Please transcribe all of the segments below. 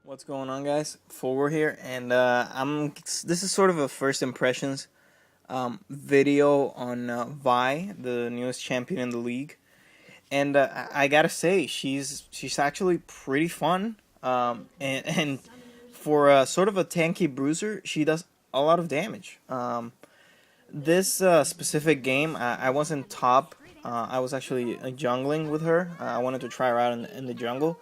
What's going on, guys? Forward here, and I'm. This is sort of a first impressions video on Vi, the newest champion in the league, and I gotta say she's actually pretty fun. And for sort of a tanky bruiser, she does a lot of damage. This specific game, I wasn't top. I was actually jungling with her. I wanted to try her out in the jungle,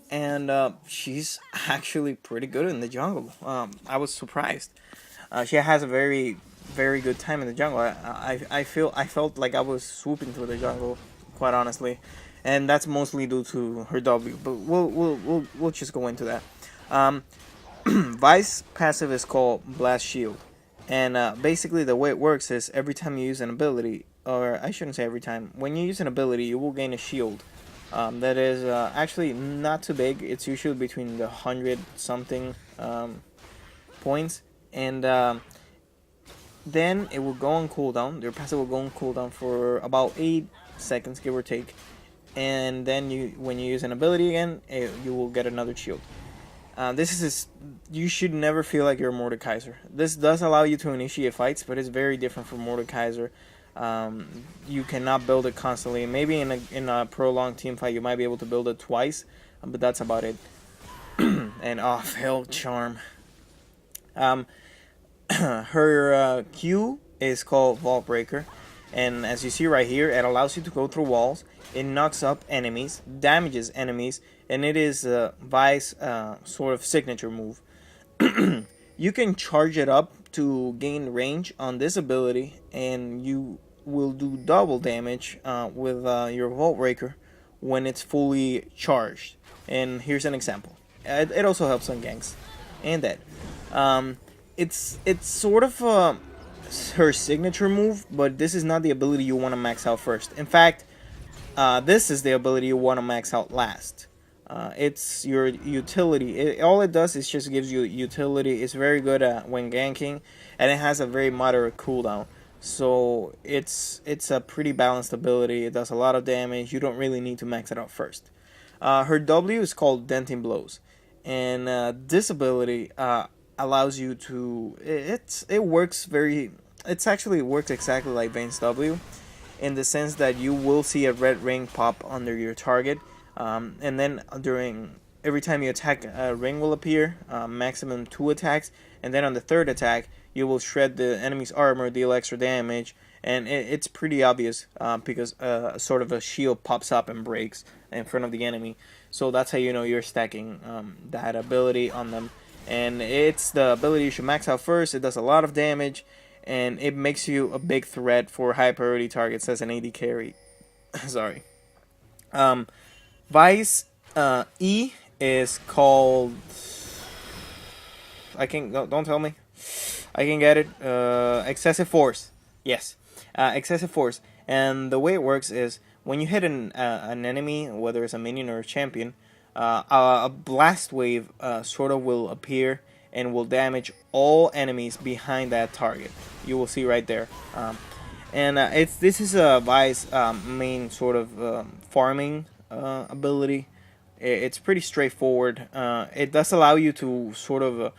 and she's actually pretty good in the jungle. I was surprised. She has a very good time in the jungle. I felt like I was swooping through the jungle, quite honestly, and that's mostly due to her W. But we'll just go into that. Um, Vice passive is called Blast Shield, and basically the way it works is every time you use an ability, or I shouldn't say every time, when you use an ability, you will gain a shield. That is actually not too big. It's usually between the 100 something points, and then it will go on cooldown. Your passive will go on cooldown for about 8 seconds, give or take, and then when you use an ability again, you will get another shield. This is you should never feel like you're Mordekaiser. This does allow you to initiate fights, but it's very different from Mordekaiser. You cannot build it constantly. Maybe in a prolonged team fight, you might be able to build it twice, but that's about it. And off hill charm. Um, her Q is called Vault Breaker, and as you see right here, it allows you to go through walls. It knocks up enemies, damages enemies, and it is Vi's sort of signature move. You can charge it up to gain range on this ability, and you will do double damage with your Vault Breaker when it's fully charged. And here's an example. It also helps on ganks and dead. It's sort of her signature move, but this is not the ability you want to max out first. In fact, this is the ability you want to max out last. It's your utility. All it does is just gives you utility. It's very good at when ganking, and it has a very moderate cooldown. So it's a pretty balanced ability. It does a lot of damage. You don't really need to max it out first. Her W is called Denting Blows, and this ability allows you to. It works very. It's actually works exactly like Vayne's W, in the sense that you will see a red ring pop under your target, and then during every time you attack, a ring will appear, maximum 2 attacks, and then on the third attack, you will shred the enemy's armor, deal extra damage, and it's pretty obvious because sort of a shield pops up and breaks in front of the enemy. So that's how you know you're stacking that ability on them. And it's the ability you should max out first. It does a lot of damage, and it makes you a big threat for high priority targets as an AD carry. Sorry. Vice E is called. I can don't tell me. I can get it. Excessive Force. Yes, Excessive Force. And the way it works is when you hit an enemy, whether it's a minion or a champion, a blast wave sort of will appear and will damage all enemies behind that target. You will see right there. And this is a Vi's main sort of farming ability. It's pretty straightforward. It does allow you to sort of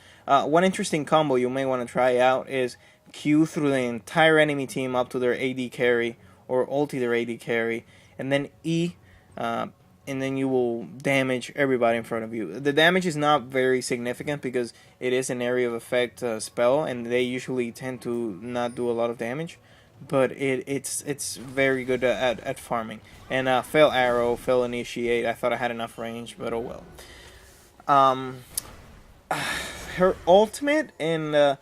one interesting combo you may want to try out is Q through the entire enemy team up to their AD carry, or ulti their AD carry, and then E, and then you will damage everybody in front of you. The damage is not very significant because it is an area of effect spell, and they usually tend to not do a lot of damage, but it's very good at farming. And fail arrow, fail initiate. I thought I had enough range, but oh well. Um, her ultimate, and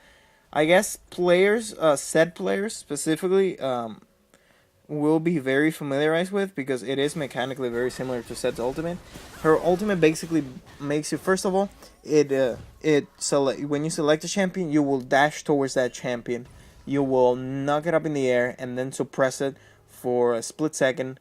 I guess players, said players specifically, will be very familiarized with, because it is mechanically very similar to Zed's ultimate. Her ultimate basically makes you, first of all, when you select a champion, you will dash towards that champion. You will knock it up in the air and then suppress it for a split second,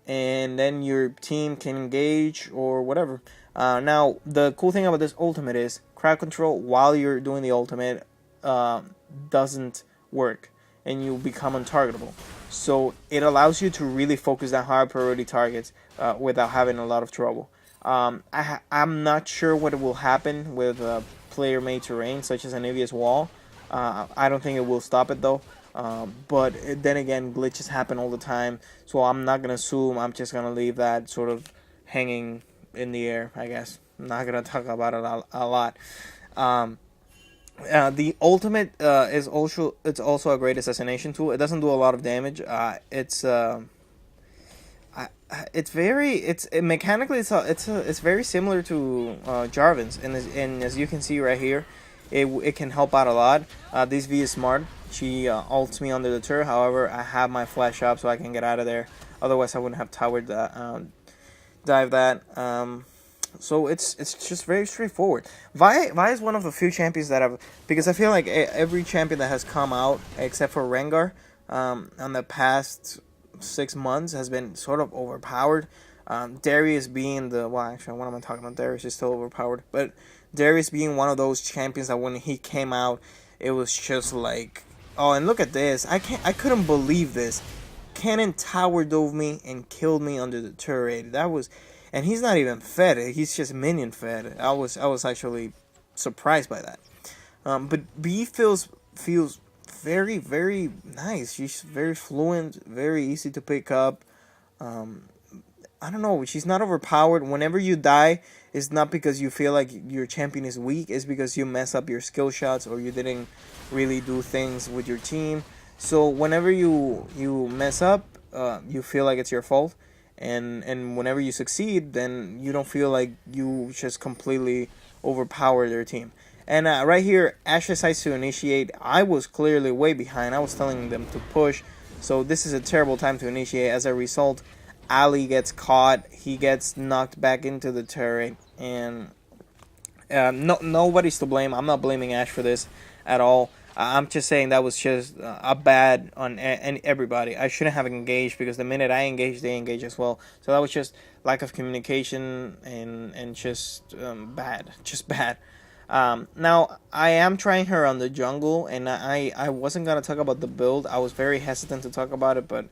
and then your team can engage or whatever. Now, the cool thing about this ultimate is crowd control while you're doing the ultimate doesn't work, and you become untargetable. So it allows you to really focus on higher priority targets without having a lot of trouble. I'm not sure what will happen with player made terrain, such as Anivia's wall. I don't think it will stop it though. But then again, glitches happen all the time, so I'm not gonna assume. I'm just gonna leave that sort of hanging in the air, I guess. I'm not gonna talk about it a lot. Um, the ultimate it's also a great assassination tool. It doesn't do a lot of damage. It's very mechanically it's very similar to Jarvan's, and as you can see right here, it can help out a lot. This V is smart. She ults me under the turret. However, I have my flash up so I can get out of there. Otherwise, I wouldn't have towered that dive that. So it's just very straightforward. Vi is one of the few champions that I've, because I feel like every champion that has come out except for Rengar on the past 6 months has been sort of overpowered. Darius being the, well, actually, what am I talking about? Darius is still overpowered, but Darius being one of those champions that when he came out, it was just like, oh, and look at this! I couldn't believe this. Cannon tower dove me and killed me under the turret. That was, and he's not even fed. He's just minion fed. I was actually surprised by that. But B feels very very nice. She's very fluent, very easy to pick up. Um, I don't know. She's not overpowered. Whenever you die, it's not because you feel like your champion is weak. It's because you mess up your skill shots or you didn't really do things with your team. So whenever you mess up, you feel like it's your fault, and whenever you succeed, then you don't feel like you just completely overpower their team. And right here, Ashe decides to initiate. I was clearly way behind. I was telling them to push, so this is a terrible time to initiate. As a result, Ali gets caught. He gets knocked back into the turret, and nobody's to blame. I'm not blaming Ashe for this at all. I'm just saying that was just a bad on and everybody. I shouldn't have engaged because the minute I engaged, they engage as well. So that was just lack of communication and just bad, just bad. Now I am trying her on the jungle, and I wasn't gonna talk about the build. I was very hesitant to talk about it, but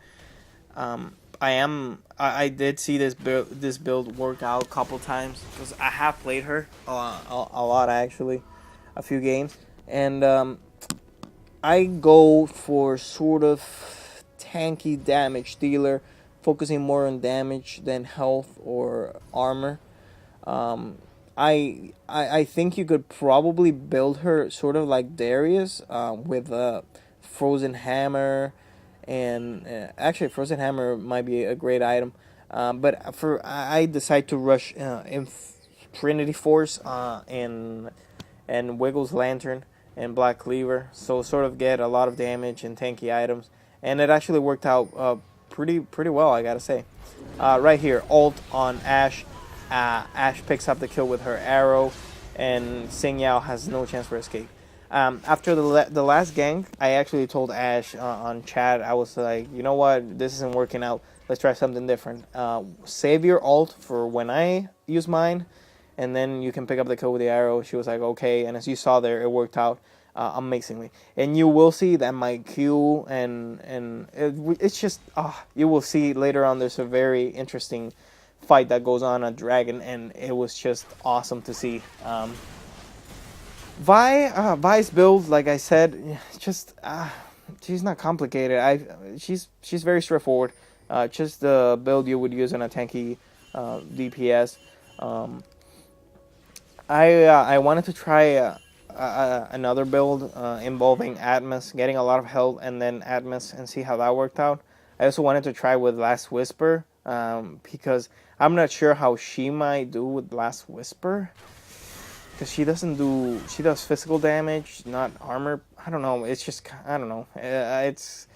I did see this build work out a couple times because I have played her a lot actually, a few games, and I go for sort of tanky damage dealer, focusing more on damage than health or armor. Um, I think you could probably build her sort of like Darius, with a frozen hammer, and actually frozen hammer might be a great item. But for I decide to rush Trinity Force and Wiggles Lantern and Black Cleaver, so sort of get a lot of damage and tanky items, and it actually worked out pretty well, I gotta say. Right here, ult on Ashe. Ashe picks up the kill with her arrow, and Xing Yao has no chance for escape. After the last gank, I actually told Ashe on chat. I was like, you know what, this isn't working out. Let's try something different. Save your ult for when I use mine, and then you can pick up the kill with the arrow. She was like, okay, and as you saw there, it worked out amazingly. And you will see that my Q it's just you will see later on. There's a very interesting fight that goes on at Dragon, and it was just awesome to see. Vi's build, like I said, just she's not complicated. She's very straightforward. Just the build you would use in a tanky DPS. I wanted to try another build involving Atmos, getting a lot of health, and then Atmos, and see how that worked out. I also wanted to try with Last Whisper, because I'm not sure how she might do with Last Whisper, because she does physical damage, not armor. I don't know. It's just, I don't know. It's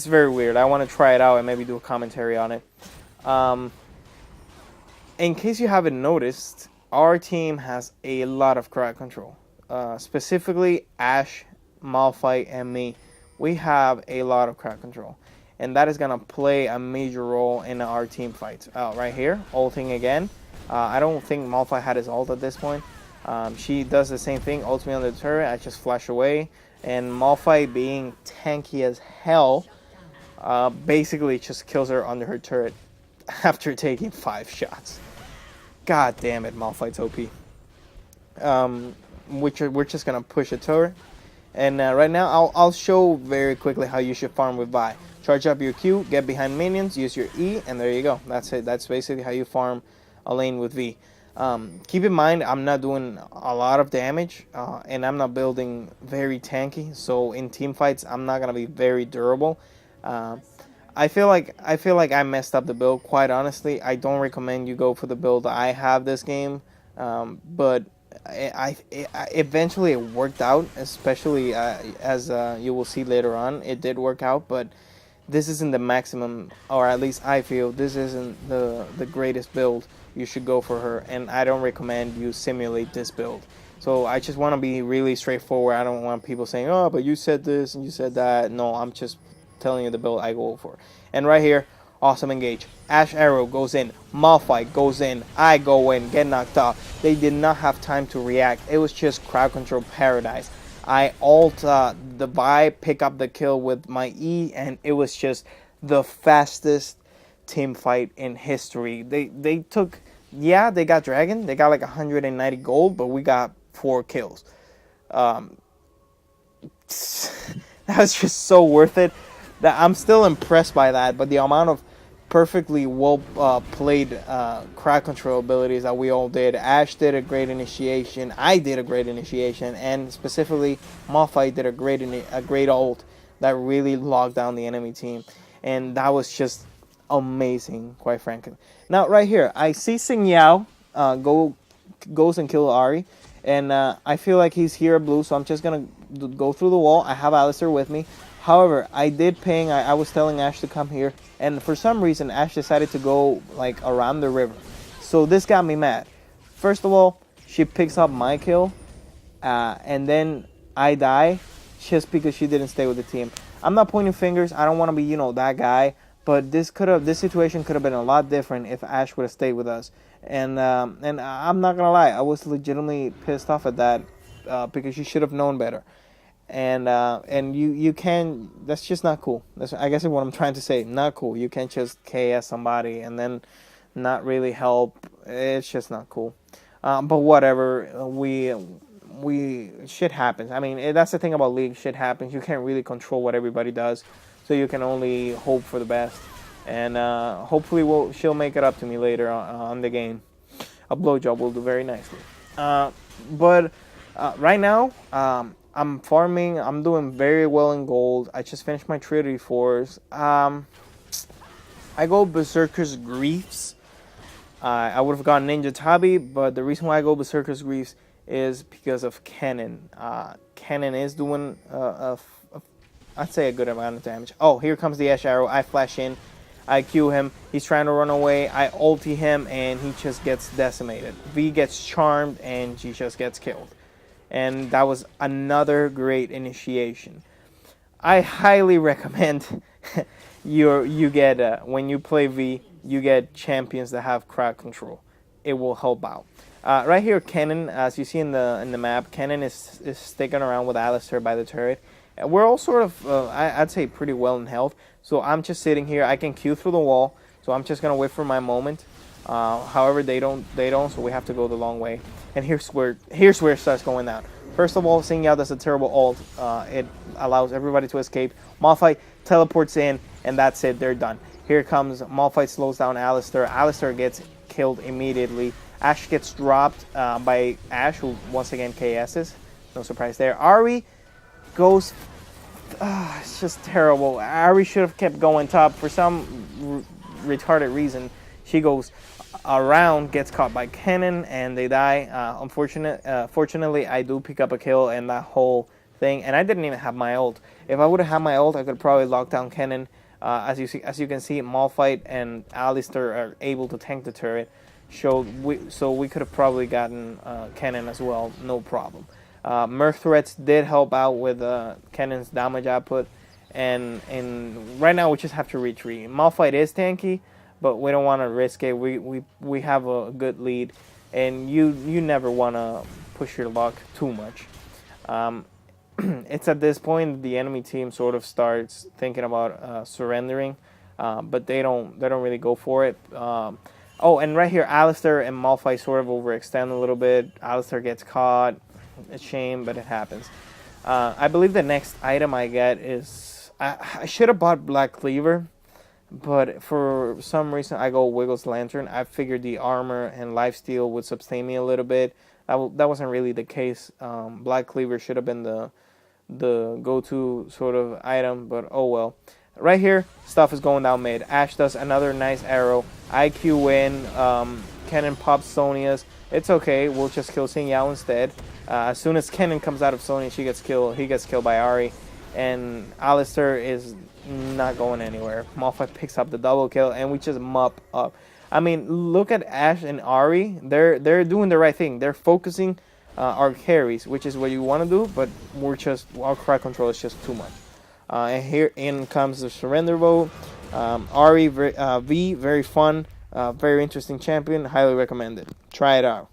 very weird. I want to try it out and maybe do a commentary on it. In case you haven't noticed, our team has a lot of crowd control. Specifically, Ashe, Malphite, and me. We have a lot of crowd control, and that is gonna play a major role in our team fights. Right here, ulting again. I don't think Malphite had his ult at this point. She does the same thing, ults me on the turret. I just flash away, and Malphite, being tanky as hell, basically just kills her under her turret after taking 5 shots. God damn it, Malphite's OP. We're just gonna push a turret. And right now, I'll show very quickly how you should farm with Vi. Charge up your Q, get behind minions, use your E, and there you go. That's it. That's basically how you farm a lane with V. Keep in mind, I'm not doing a lot of damage, and I'm not building very tanky. So in team fights, I'm not gonna be very durable. Uh, I feel like I messed up the build. Quite honestly, I don't recommend you go for the build I have this game, but eventually it worked out. Especially as you will see later on, it did work out. But this isn't the maximum, or at least I feel this isn't the greatest build. You should go for her, and I don't recommend you simulate this build. So I just want to be really straightforward. I don't want people saying, "Oh, but you said this and you said that." No, I'm just telling you the build I go for. And right here, awesome engage. Ash Arrow goes in. Malphite goes in. I go in. Get knocked off. They did not have time to react. It was just crowd control paradise. I ult the Vi, pick up the kill with my E, and it was just the fastest team fight in history. They took, yeah, they got Dragon. They got like 190 gold, but we got 4 kills. Um, that was just so worth it. That I'm still impressed by that, but the amount of perfectly well played crowd control abilities that we all did. Ash did a great initiation. I did a great initiation, and specifically Malphite did a great ult that really locked down the enemy team, and that was just amazing, quite frankly. Now right here, I see Xing Yao goes and kill Ari, and I feel like he's here blue, so I'm just gonna go through the wall. I have Alistair with me. However, I did ping. I was telling Ash to come here, and for some reason, Ash decided to go like around the river. So this got me mad. First of all, she picks up my kill, and then I die just because she didn't stay with the team. I'm not pointing fingers. I don't want to be, that guy. But this situation could have been a lot different if Ash would have stayed with us. And I'm not gonna lie, I was legitimately pissed off at that because she should have known better. And you can, that's just not cool. That's, I guess, is what I'm trying to say. Not cool. You can't just KS somebody and then not really help. It's just not cool. But whatever. We shit happens. I mean, that's the thing about League. Shit happens. You can't really control what everybody does, so you can only hope for the best. And hopefully she'll make it up to me later on the game. A blowjob will do very nicely. But right now, I'm farming. I'm doing very well in gold. I just finished my Trinity Force. I go Berserker's Griefs. I would have gone Ninja Tabi, but the reason why I go Berserker's Griefs is because of Kennen. Kennen is doing, I'd say, a good amount of damage. Oh, here comes the Ash Arrow. I flash in. I Q him. He's trying to run away. I ulti him, and he just gets decimated. V gets charmed, and she just gets killed. And that was another great initiation. I highly recommend you get when you play V, you get champions that have crowd control. It will help out. Right here, Kennen, as you see in the map, Kennen is sticking around with Alistair by the turret. And we're all sort of, I'd say, pretty well in health. So I'm just sitting here. I can Q through the wall. So I'm just gonna wait for my moment. However, they don't. So we have to go the long way. And here's where it starts going down. First of all, Xing Yao does a terrible ult. It allows everybody to escape. Malphite teleports in, and that's it. They're done. Here comes Malphite, slows down Alistair. Alistair gets killed immediately. Ash gets dropped by Ash, who once again KS's. No surprise there. Ari goes... it's just terrible. Ari should have kept going top. For some retarded reason, she goes around, gets caught by Kennen, and they die. Fortunately, I do pick up a kill and that whole thing, and I didn't even have my ult. If I would have had my ult, I could probably lock down Kennen. As you can see, Malphite and Alistair are able to tank the turret. So we could have probably gotten Kennen as well, no problem. Merc threats did help out with Kennen's damage output, and right now we just have to retreat. Malphite is tanky, but we don't want to risk it. We have a good lead, and you never want to push your luck too much. It's at this point the enemy team sort of starts thinking about surrendering, but they don't really go for it. Oh, and right here, Alistair and Malphite sort of overextend a little bit. Alistair gets caught. It's a shame, but it happens. I believe the next item I get is... I should have bought Black Cleaver, but for some reason I go Wiggles Lantern. I figured the armor and lifesteal would sustain me a little bit. That wasn't really the case. Black Cleaver should have been the go-to sort of item, but oh well. Right here, stuff is going down mid. Ashe does another nice arrow. IQ win. Kennen pops Sonia's. It's okay. We'll just kill Xing Yao instead. As soon as Kennen comes out of Sonia, she gets killed. He gets killed by Ahri, and Alistair is not going anywhere. Malphite picks up the double kill, and we just mop up. I mean, look at Ashe and Ahri. They're doing the right thing. They're focusing our carries, which is what you want to do, but our crowd control is just too much. And here in comes the surrender vote. Ahri V, very fun, very interesting champion. Highly recommended. Try it out.